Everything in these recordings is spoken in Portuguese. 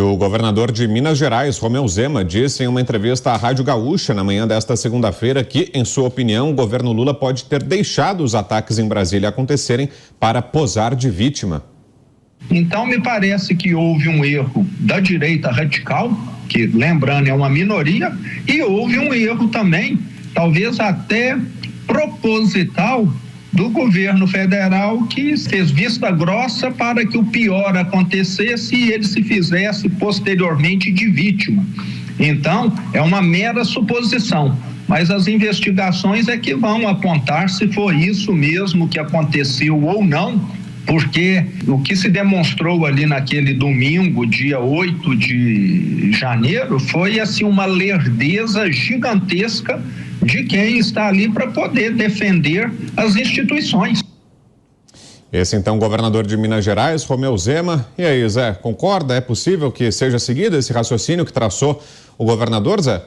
E o governador de Minas Gerais, Romeu Zema, disse em uma entrevista à Rádio Gaúcha na manhã desta segunda-feira que, em sua opinião, o governo Lula pode ter deixado os ataques em Brasília acontecerem para posar de vítima. Então, me parece que houve um erro da direita radical, que, lembrando, é uma minoria, e houve um erro também, talvez até proposital, do governo federal, que fez vista grossa para que o pior acontecesse e ele se fizesse posteriormente de vítima. Então, é uma mera suposição, mas as investigações é que vão apontar se foi isso mesmo que aconteceu ou não, porque o que se demonstrou ali naquele domingo, dia 8 de janeiro, foi assim uma lerdeza gigantesca de quem está ali para poder defender as instituições. Esse então governador de Minas Gerais, Romeu Zema. E aí, Zé, concorda? É possível que seja seguido esse raciocínio que traçou o governador, Zé?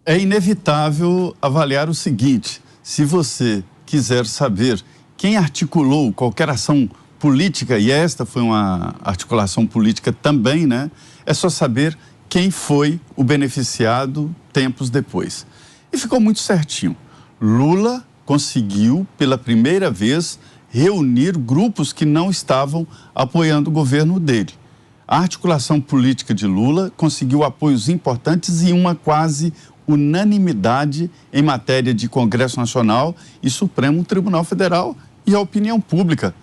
É inevitável avaliar o seguinte: se você quiser saber quem articulou qualquer ação política, e esta foi uma articulação política também, né? É só saber quem foi o beneficiado tempos depois. E ficou muito certinho. Lula conseguiu, pela primeira vez, reunir grupos que não estavam apoiando o governo dele. A articulação política de Lula conseguiu apoios importantes e uma quase unanimidade em matéria de Congresso Nacional e Supremo Tribunal Federal e a opinião pública.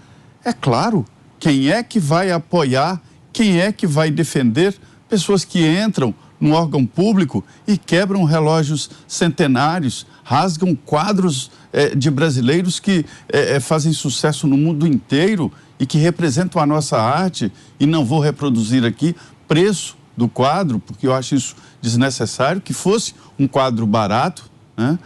É claro, quem é que vai apoiar, quem é que vai defender pessoas que entram no órgão público e quebram relógios centenários, rasgam quadros de brasileiros que fazem sucesso no mundo inteiro e que representam a nossa arte, e não vou reproduzir aqui preço do quadro, porque eu acho isso desnecessário, que fosse um quadro barato, né?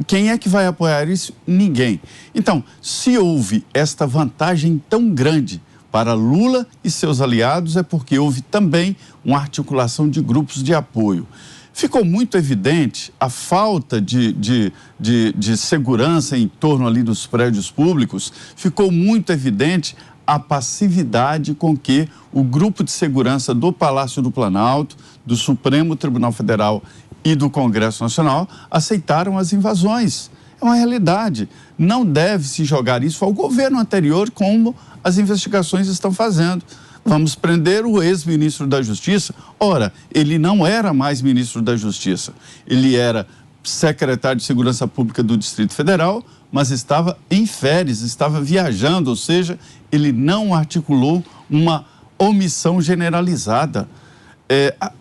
Quem é que vai apoiar isso? Ninguém. Então, se houve esta vantagem tão grande para Lula e seus aliados, é porque houve também uma articulação de grupos de apoio. Ficou muito evidente a falta de segurança em torno ali dos prédios públicos, ficou muito evidente a passividade com que o grupo de segurança do Palácio do Planalto, do Supremo Tribunal Federal e do Congresso Nacional aceitaram as invasões. É uma realidade. Não deve se jogar isso ao governo anterior, como as investigações estão fazendo. Vamos prender o ex-ministro da Justiça. Ora, ele não era mais ministro da Justiça. Ele era secretário de Segurança Pública do Distrito Federal, mas estava em férias, estava viajando, ou seja, ele não articulou uma omissão generalizada.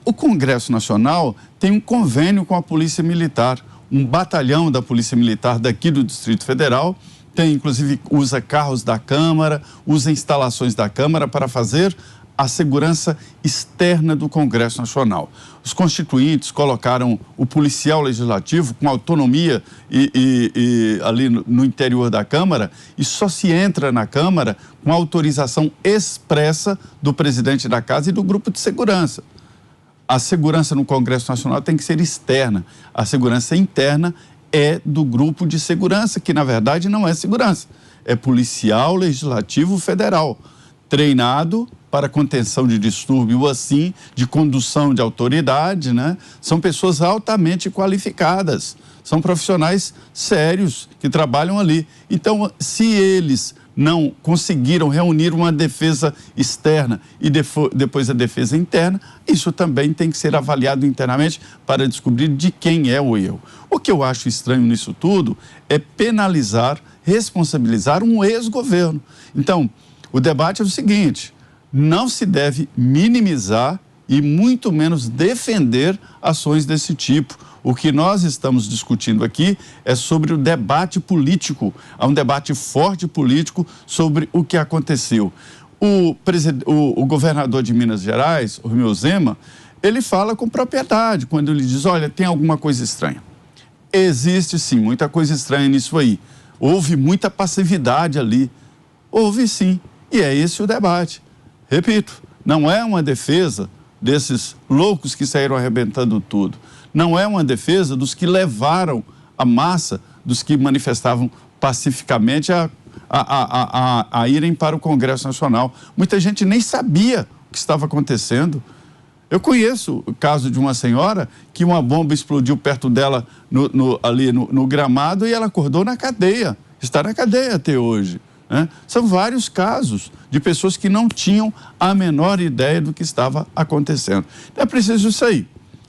O Congresso Nacional tem um convênio com a Polícia Militar, um batalhão da Polícia Militar daqui do Distrito Federal, inclusive usa carros da Câmara, usa instalações da Câmara para fazer a segurança externa do Congresso Nacional. Os constituintes colocaram o policial legislativo com autonomia ali no interior da Câmara, e só se entra na Câmara com autorização expressa do presidente da Casa e do grupo de segurança. A segurança no Congresso Nacional tem que ser externa. A segurança interna é do grupo de segurança, que na verdade não é segurança, é policial legislativo federal, treinado para contenção de distúrbio, assim, de condução de autoridade, né? São pessoas altamente qualificadas, são profissionais sérios que trabalham ali. Então, se eles não conseguiram reunir uma defesa externa e depois a defesa interna, isso também tem que ser avaliado internamente para descobrir de quem é o erro. O que eu acho estranho nisso tudo é penalizar, responsabilizar um ex-governo. Então, o debate é o seguinte: não se deve minimizar e muito menos defender ações desse tipo. O que nós estamos discutindo aqui é sobre o debate político, há um debate forte político sobre o que aconteceu. O governador de Minas Gerais, o Romeu Zema, ele fala com propriedade quando ele diz: olha, tem alguma coisa estranha. Existe sim muita coisa estranha nisso aí. Houve muita passividade ali. Houve sim, e é esse o debate. Repito, não é uma defesa desses loucos que saíram arrebentando tudo. Não é uma defesa dos que levaram a massa, dos que manifestavam pacificamente a irem para o Congresso Nacional. Muita gente nem sabia o que estava acontecendo. Eu conheço o caso de uma senhora que uma bomba explodiu perto dela ali no gramado e ela acordou na cadeia. Está na cadeia até hoje. Né? São vários casos de pessoas que não tinham a menor ideia do que estava acontecendo. É preciso isso aí,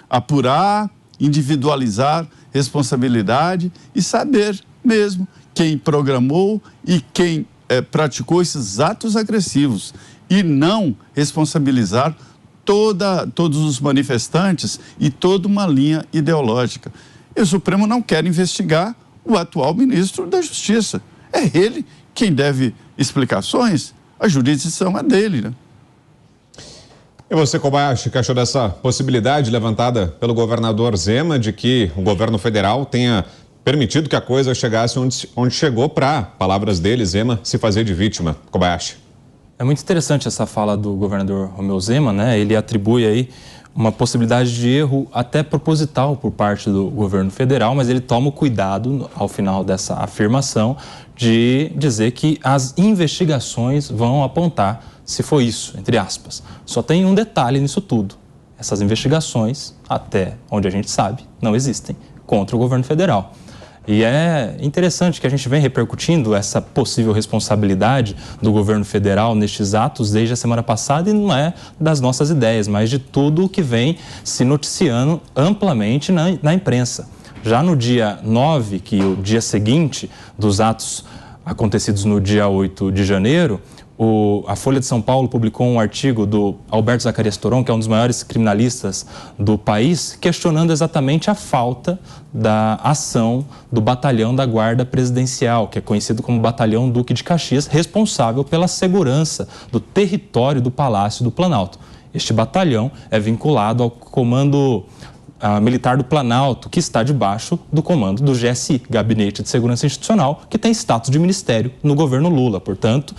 apurar, individualizar responsabilidade e saber mesmo quem programou e quem praticou esses atos agressivos e não responsabilizar todos os manifestantes e toda uma linha ideológica. E o Supremo não quer investigar o atual ministro da Justiça. É ele quem deve explicações, a jurisdição é dele, né? E você, Kobayashi, que achou dessa possibilidade levantada pelo governador Zema de que o governo federal tenha permitido que a coisa chegasse onde chegou para, palavras dele, Zema, se fazer de vítima? Kobayashi. É muito interessante essa fala do governador Romeu Zema, né? Ele atribui aí uma possibilidade de erro até proposital por parte do governo federal, mas ele toma o cuidado, ao final dessa afirmação, de dizer que as investigações vão apontar se foi isso, entre aspas. Só tem um detalhe nisso tudo. Essas investigações, até onde a gente sabe, não existem contra o governo federal. E é interessante que a gente vem repercutindo essa possível responsabilidade do governo federal nestes atos desde a semana passada, e não é das nossas ideias, mas de tudo o que vem se noticiando amplamente na imprensa. Já no dia 9, que é o dia seguinte dos atos acontecidos no dia 8 de janeiro, a Folha de São Paulo publicou um artigo do Alberto Zacarias Toron, que é um dos maiores criminalistas do país, questionando exatamente a falta da ação do batalhão da Guarda Presidencial, que é conhecido como Batalhão Duque de Caxias, responsável pela segurança do território do Palácio do Planalto. Este batalhão é vinculado ao Comando Militar do Planalto, que está debaixo do comando do GSI, Gabinete de Segurança Institucional, que tem status de ministério no governo Lula, portanto,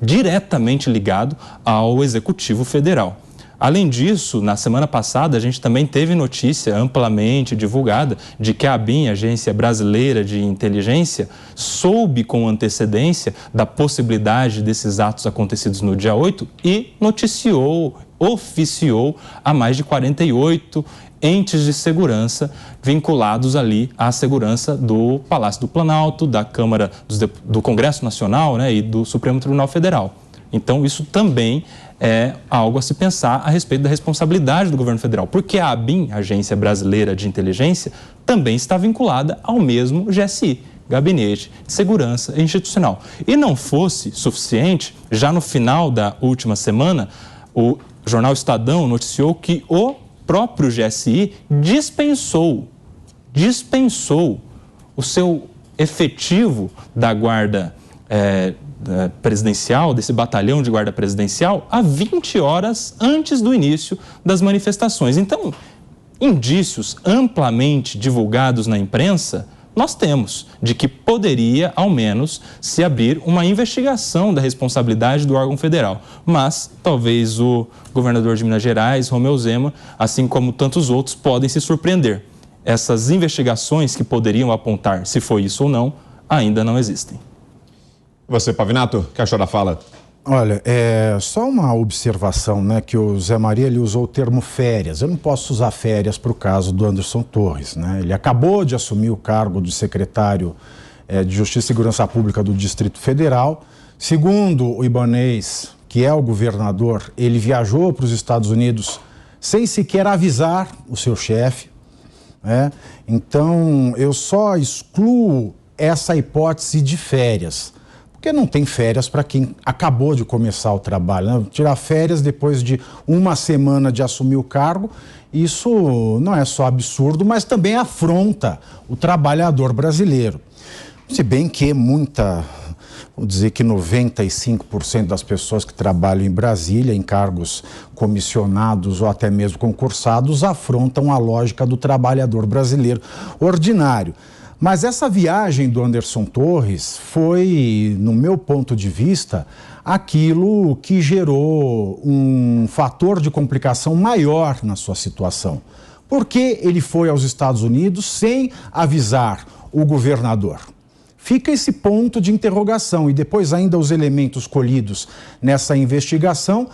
diretamente ligado ao Executivo Federal. Além disso, na semana passada, a gente também teve notícia amplamente divulgada de que a ABIN, Agência Brasileira de Inteligência, soube com antecedência da possibilidade desses atos acontecidos no dia 8 e oficiou a mais de 48 entes de segurança vinculados ali à segurança do Palácio do Planalto, da Câmara do Congresso Nacional, né, e do Supremo Tribunal Federal. Então, isso também é algo a se pensar a respeito da responsabilidade do governo federal, porque a ABIN, Agência Brasileira de Inteligência, também está vinculada ao mesmo GSI, Gabinete de Segurança Institucional. E não fosse suficiente, já no final da última semana, o jornal Estadão noticiou que o próprio GSI dispensou o seu efetivo da guarda presidencial, desse batalhão de guarda presidencial, há 20 horas antes do início das manifestações. Então, indícios amplamente divulgados na imprensa nós temos de que poderia, ao menos, se abrir uma investigação da responsabilidade do órgão federal. Mas, talvez o governador de Minas Gerais, Romeu Zema, assim como tantos outros, podem se surpreender. Essas investigações que poderiam apontar se foi isso ou não, ainda não existem. Você, Pavinato, que achou da fala? Olha, só uma observação, né, que o Zé Maria ele usou o termo férias. Eu não posso usar férias para o caso do Anderson Torres, né? Ele acabou de assumir o cargo de secretário de Justiça e Segurança Pública do Distrito Federal. Segundo o Ibanez, que é o governador, ele viajou para os Estados Unidos sem sequer avisar o seu chefe, né? Então, eu só excluo essa hipótese de férias. Porque não tem férias para quem acabou de começar o trabalho, né? Tirar férias depois de uma semana de assumir o cargo, isso não é só absurdo, mas também afronta o trabalhador brasileiro. Se bem que vou dizer que 95% das pessoas que trabalham em Brasília, em cargos comissionados ou até mesmo concursados, afrontam a lógica do trabalhador brasileiro ordinário. Mas essa viagem do Anderson Torres foi, no meu ponto de vista, aquilo que gerou um fator de complicação maior na sua situação. Porque ele foi aos Estados Unidos sem avisar o governador. Fica esse ponto de interrogação e depois ainda os elementos colhidos nessa investigação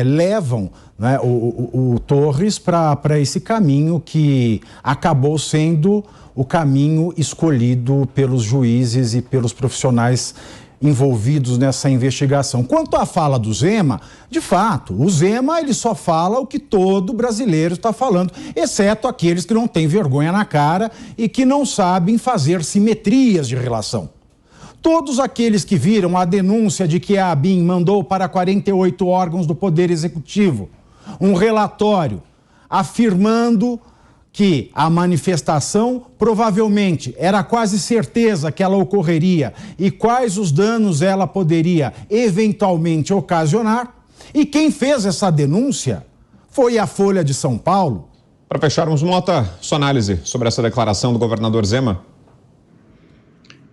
levam, né, o Torres para esse caminho que acabou sendo o caminho escolhido pelos juízes e pelos profissionais envolvidos nessa investigação. Quanto à fala do Zema, de fato, o Zema ele só fala o que todo brasileiro está falando, exceto aqueles que não têm vergonha na cara e que não sabem fazer simetrias de relação. Todos aqueles que viram a denúncia de que a ABIN mandou para 48 órgãos do Poder Executivo um relatório afirmando que a manifestação provavelmente era quase certeza que ela ocorreria e quais os danos ela poderia eventualmente ocasionar. E quem fez essa denúncia foi a Folha de São Paulo. Para fecharmos, Mota, sua análise sobre essa declaração do governador Zema?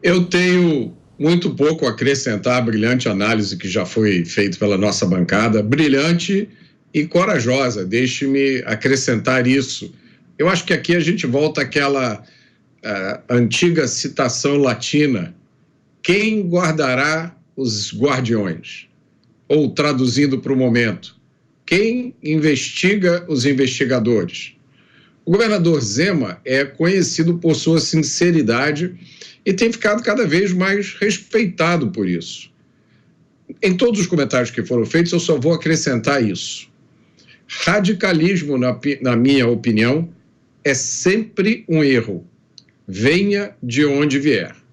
Eu tenho muito pouco a acrescentar à brilhante análise que já foi feita pela nossa bancada, brilhante e corajosa, deixe-me acrescentar isso. Eu acho que aqui a gente volta àquela antiga citação latina: quem guardará os guardiões? Ou, traduzindo para o momento, quem investiga os investigadores? O governador Zema é conhecido por sua sinceridade e tem ficado cada vez mais respeitado por isso. Em todos os comentários que foram feitos, eu só vou acrescentar isso. Radicalismo, na minha opinião, é sempre um erro, venha de onde vier.